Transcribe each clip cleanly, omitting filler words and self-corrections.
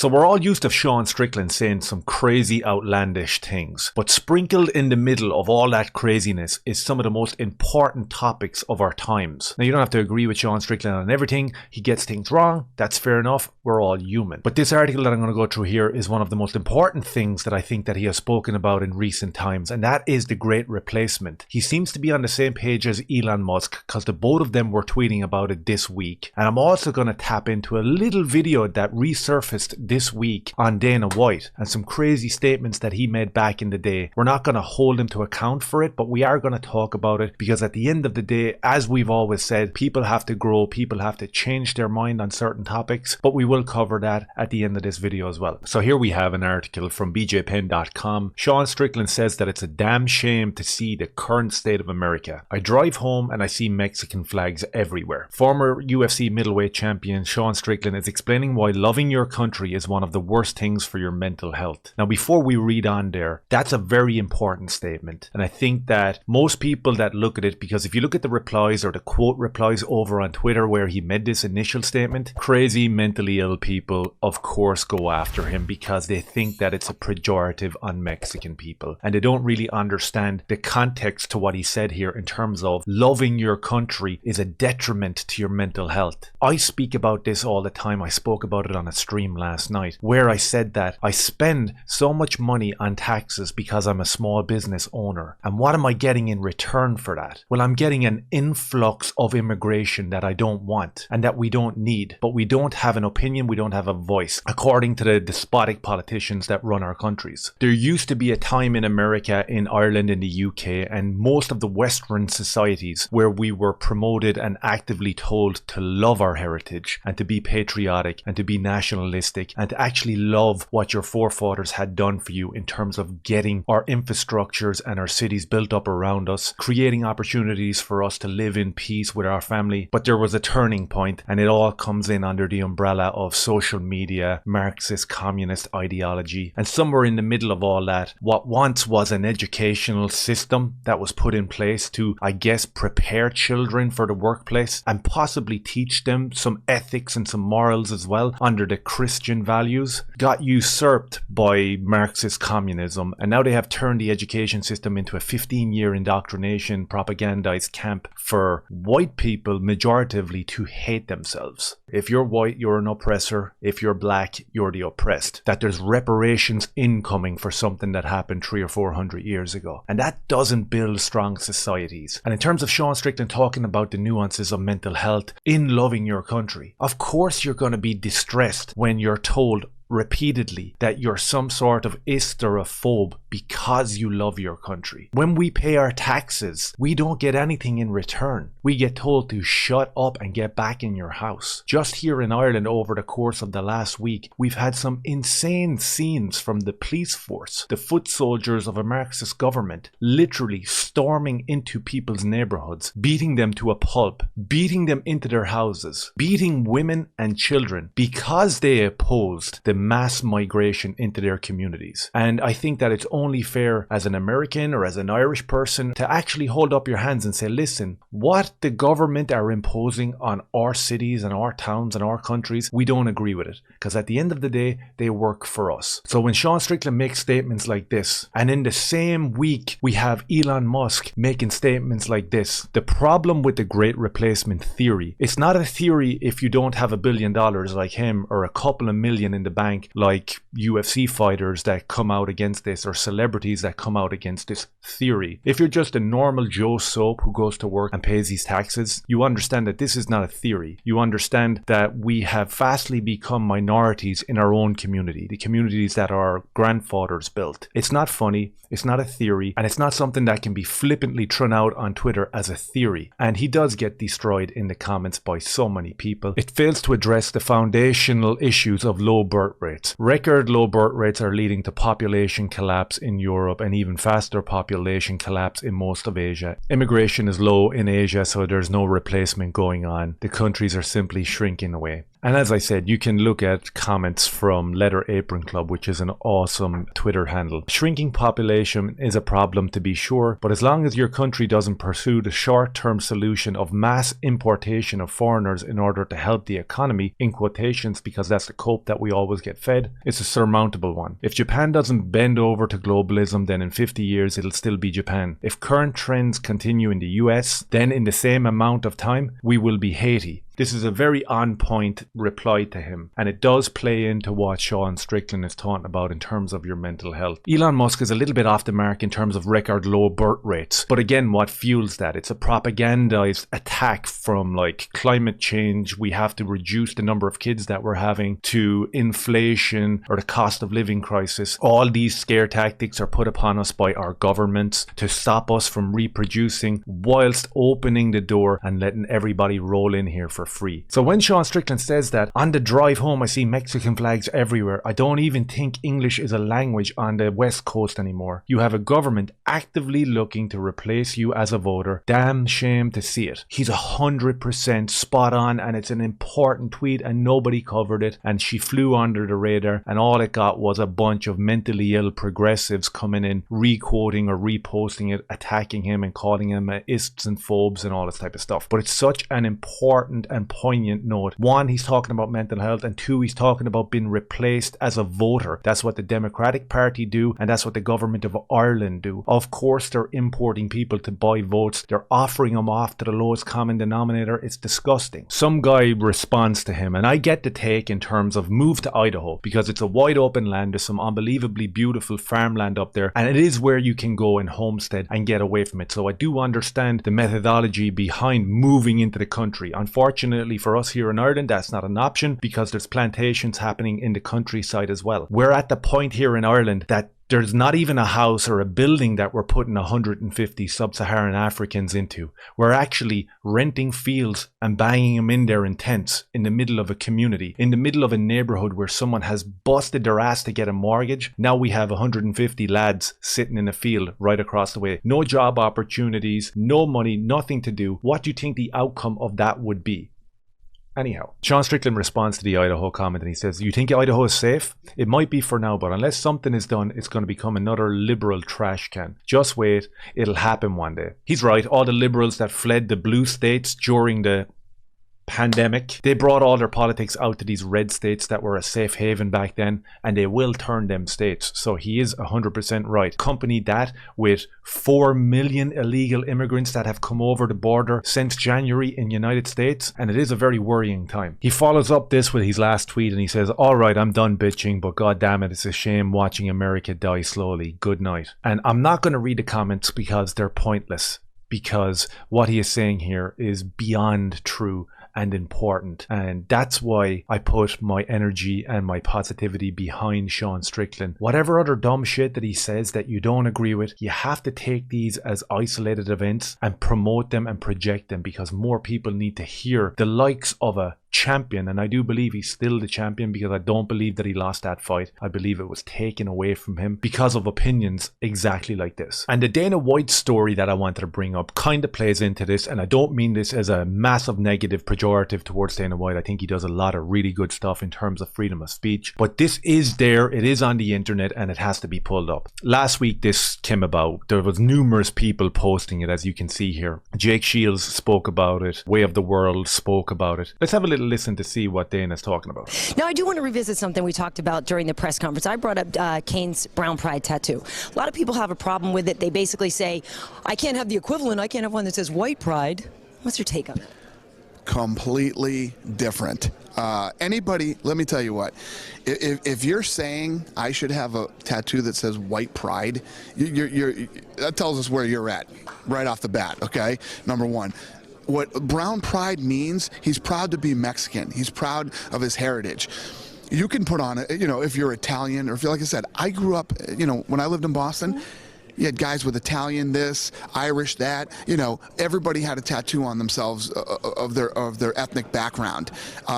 So we're all used to Sean Strickland saying some crazy outlandish things, but sprinkled in the middle of all that craziness is some of the most important topics of our times. Now you don't have to agree with Sean Strickland on everything. He gets things wrong. That's fair enough. We're all human. But this article that I'm going to go through here is one of the most important things that I think that he has spoken about in recent times, and that is the great replacement. He seems to be on the same page as Elon Musk because the both of them were tweeting about it this week. And I'm also going to tap into a little video that resurfaced this week on Dana White and some crazy statements that he made back in the day. We're not going to hold him to account for it, but we are going to talk about it because at the end of the day, as we've always said, people have to grow, people have to change their mind on certain topics, but we will cover that at the end of this video as well. So here we have an article from bjpen.com. Sean Strickland says that it's a damn shame to see the current state of America. I drive home and I see Mexican flags everywhere. Former UFC middleweight champion Sean Strickland is explaining why loving your country is one of the worst things for your mental health. Now before we read on there, that's a very important statement, and I think that most people that look at it, because if you look at the replies or the quote replies over on Twitter where he made this initial statement, crazy mentally ill people of course go after him because they think that it's a pejorative on Mexican people, and they don't really understand the context to what he said here in terms of loving your country is a detriment to your mental health. I speak about this all the time. I spoke about it on a stream last night where I said that I spend so much money on taxes because I'm a small business owner, and what am I getting in return for that? Well, I'm getting an influx of immigration that I don't want and that we don't need, but we don't have an opinion, we don't have a voice according to the despotic politicians that run our countries. There used to be a time in America, in Ireland, in the UK and most of the Western societies where we were promoted and actively told to love our heritage and to be patriotic and to be nationalistic and to actually love what your forefathers had done for you in terms of getting our infrastructures and our cities built up around us, creating opportunities for us to live in peace with our family. But there was a turning point, and it all comes in under the umbrella of social media, Marxist, communist ideology, and somewhere in the middle of all that, what once was an educational system that was put in place to, I guess, prepare children for the workplace and possibly teach them some ethics and some morals as well under the Christian values, got usurped by Marxist communism, and now they have turned the education system into a 15-year indoctrination propagandized camp for white people majoritively to hate themselves. If you're white, you're an oppressor. If you're black, you're the oppressed. That there's reparations incoming for something that happened 300 or 400 years ago. And that doesn't build strong societies. And in terms of Sean Strickland talking about the nuances of mental health in loving your country, of course you're going to be distressed when you're told repeatedly that you're some sort of isterophobe because you love your country. When we pay our taxes, we don't get anything in return. We get told to shut up and get back in your house. Just here in Ireland over the course of the last week, we've had some insane scenes from the police force, the foot soldiers of a Marxist government, literally storming into people's neighborhoods, beating them to a pulp, beating them into their houses, beating women and children because they opposed the mass migration into their communities. And I think that it's only fair as an American or as an Irish person to actually hold up your hands and say, listen, what the government are imposing on our cities and our towns and our countries, we don't agree with it. Because at the end of the day, they work for us. So when Sean Strickland makes statements like this, and in the same week we have Elon Musk making statements like this, the problem with the great replacement theory, it's not a theory if you don't have $1 billion like him or a couple of million in the bank like UFC fighters that come out against this or celebrities that come out against this theory. If you're just a normal Joe Soap who goes to work and pays his taxes, you understand that this is not a theory. You understand that we have vastly become minorities in our own community, the communities that our grandfathers built. It's not funny, it's not a theory, and it's not something that can be flippantly thrown out on Twitter as a theory. And he does get destroyed in the comments by so many people. It fails to address the foundational issues of low birth rates. Record low birth rates are leading to population collapse in Europe and even faster population collapse in most of Asia. Immigration is low in Asia, so there's no replacement going on. The countries are simply shrinking away. And as I said, you can look at comments from Leather Apron Club, which is an awesome Twitter handle. Shrinking population is a problem to be sure, but as long as your country doesn't pursue the short-term solution of mass importation of foreigners in order to help the economy, in quotations, because that's the cope that we always get fed, it's a surmountable one. If Japan doesn't bend over to globalism, then in 50 years it'll still be Japan. If current trends continue in the US, then in the same amount of time, we will be Haiti. This is a very on-point reply to him, and it does play into what Sean Strickland is talking about in terms of your mental health. Elon Musk is a little bit off the mark in terms of record low birth rates, but again, what fuels that? It's a propagandized attack from like climate change, we have to reduce the number of kids that we're having, to inflation or the cost of living crisis. All these scare tactics are put upon us by our governments to stop us from reproducing, whilst opening the door and letting everybody roll in here for free. So when Sean Strickland says that, on the drive home I see Mexican flags everywhere, I don't even think English is a language on the West Coast anymore. You have a government actively looking to replace you as a voter. Damn shame to see it. He's 100% spot on, and it's an important tweet and nobody covered it, and she flew under the radar, and all it got was a bunch of mentally ill progressives coming in, re-quoting or reposting it, attacking him and calling him ists and phobes and all this type of stuff. But it's such an important and poignant note. One, he's talking about mental health, and two, he's talking about being replaced as a voter. That's what the Democratic Party do, and that's what the government of Ireland do. Of course they're importing people to buy votes. They're offering them off to the lowest common denominator. It's disgusting. Some guy responds to him, and I get the take in terms of move to Idaho, because it's a wide open land. There's some unbelievably beautiful farmland up there, and it is where you can go and homestead and get away from it. So I do understand the methodology behind moving into the country. Unfortunately for us here in Ireland, that's not an option, because there's plantations happening in the countryside as well. We're at the point here in Ireland that there's not even a house or a building that we're putting 150 sub-Saharan Africans into. We're actually renting fields and banging them in there in tents in the middle of a community, in the middle of a neighborhood where someone has busted their ass to get a mortgage. Now we have 150 lads sitting in a field right across the way. No job opportunities, no money, nothing to do. What do you think the outcome of that would be? Anyhow, Sean Strickland responds to the Idaho comment and he says, you think Idaho is safe? It might be for now, but unless something is done, it's going to become another liberal trash can. Just wait, it'll happen one day. He's right, all the liberals that fled the blue states during the pandemic, they brought all their politics out to these red states that were a safe haven back then, and they will turn them states. So he is 100% right. Accompany that with 4 million illegal immigrants that have come over the border since January in the United States, and it is a very worrying time. He follows up this with his last tweet and he says, alright, I'm done bitching, but god damn it, it's a shame watching America die slowly. Good night. And I'm not going to read the comments because they're pointless, because what he is saying here is beyond true and important, and that's why I put my energy and my positivity behind Sean Strickland. Whatever other dumb shit that he says that you don't agree with, you have to take these as isolated events and promote them and project them, because more people need to hear the likes of a champion, and I do believe he's still the champion, because I don't believe that he lost that fight. I believe it was taken away from him because of opinions exactly like this. And the Dana White story that I wanted to bring up kind of plays into this, and I don't mean this as a massive negative pejorative towards Dana White. I think he does a lot of really good stuff in terms of freedom of speech, but this is there, it is on the internet, and it has to be pulled up. Last week this came about. There was numerous people posting it, as you can see here. Jake Shields spoke about it, Way of the World spoke about it. Let's have a little listen to see what Dana's talking about. Now, I do want to revisit something we talked about during the press conference. I brought up Kane's brown pride tattoo. A lot of people have a problem with it. They basically say, I can't have the equivalent. I can't have one that says white pride. What's your take on that? Completely different. Anybody, let me tell you what, if you're saying I should have a tattoo that says white pride, that tells us where you're at right off the bat, okay? Number one. What brown pride means, he's proud to be Mexican. He's proud of his heritage. You can put on it, you know, if you're Italian, or if you're, like I said, I grew up, you know, when I lived in Boston, you had guys with Italian this, Irish that, you know, everybody had a tattoo on themselves of their ethnic background.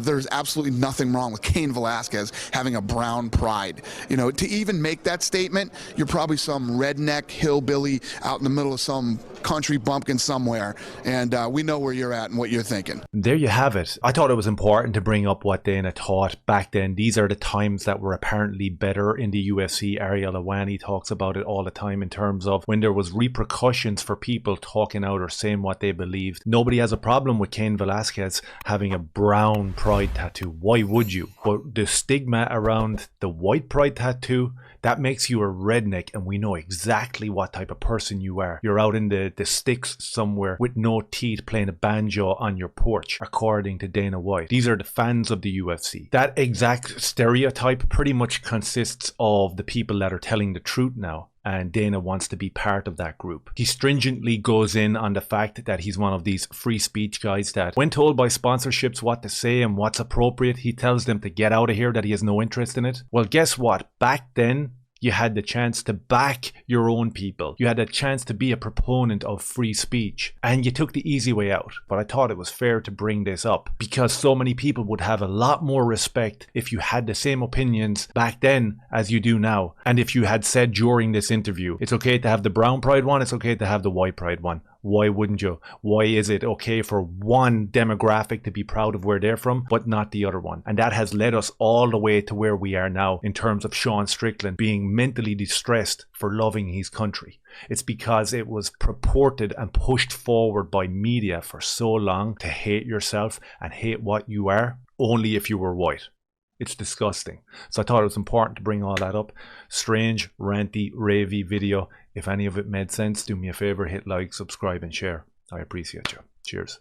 There's absolutely nothing wrong with Cain Velasquez having a brown pride. You know, to even make that statement, you're probably some redneck hillbilly out in the middle of some country bumpkin somewhere, and we know where you're at and what you're thinking. There you have it. I thought it was important to bring up what Dana thought back then. These are the times that were apparently better in the UFC. Ariel Helwani talks about it all the time in terms of when there was repercussions for people talking out or saying what they believed. Nobody has a problem with Cain Velasquez having a brown pride tattoo. Why would you? But the stigma around the white pride tattoo, that makes you a redneck, and we know exactly what type of person you are. You're out in the sticks somewhere with no teeth playing a banjo on your porch, according to Dana White. These are the fans of the UFC. That exact stereotype pretty much consists of the people that are telling the truth now. And Dana wants to be part of that group. He stringently goes in on the fact that he's one of these free speech guys that when told by sponsorships what to say and what's appropriate, he tells them to get out of here, that he has no interest in it. Well, guess what? Back then, you had the chance to back your own people. You had a chance to be a proponent of free speech, and you took the easy way out. But I thought it was fair to bring this up because so many people would have a lot more respect if you had the same opinions back then as you do now. And if you had said during this interview, it's okay to have the brown pride one, it's okay to have the white pride one. Why wouldn't you? Why is it okay for one demographic to be proud of where they're from, but not the other one? And that has led us all the way to where we are now in terms of Sean Strickland being mentally distressed for loving his country. It's because it was purported and pushed forward by media for so long to hate yourself and hate what you are, only if you were white. It's disgusting. So I thought it was important to bring all that up. Strange, ranty, ravey video. If any of it made sense, do me a favor, hit like, subscribe and share. I appreciate you. Cheers.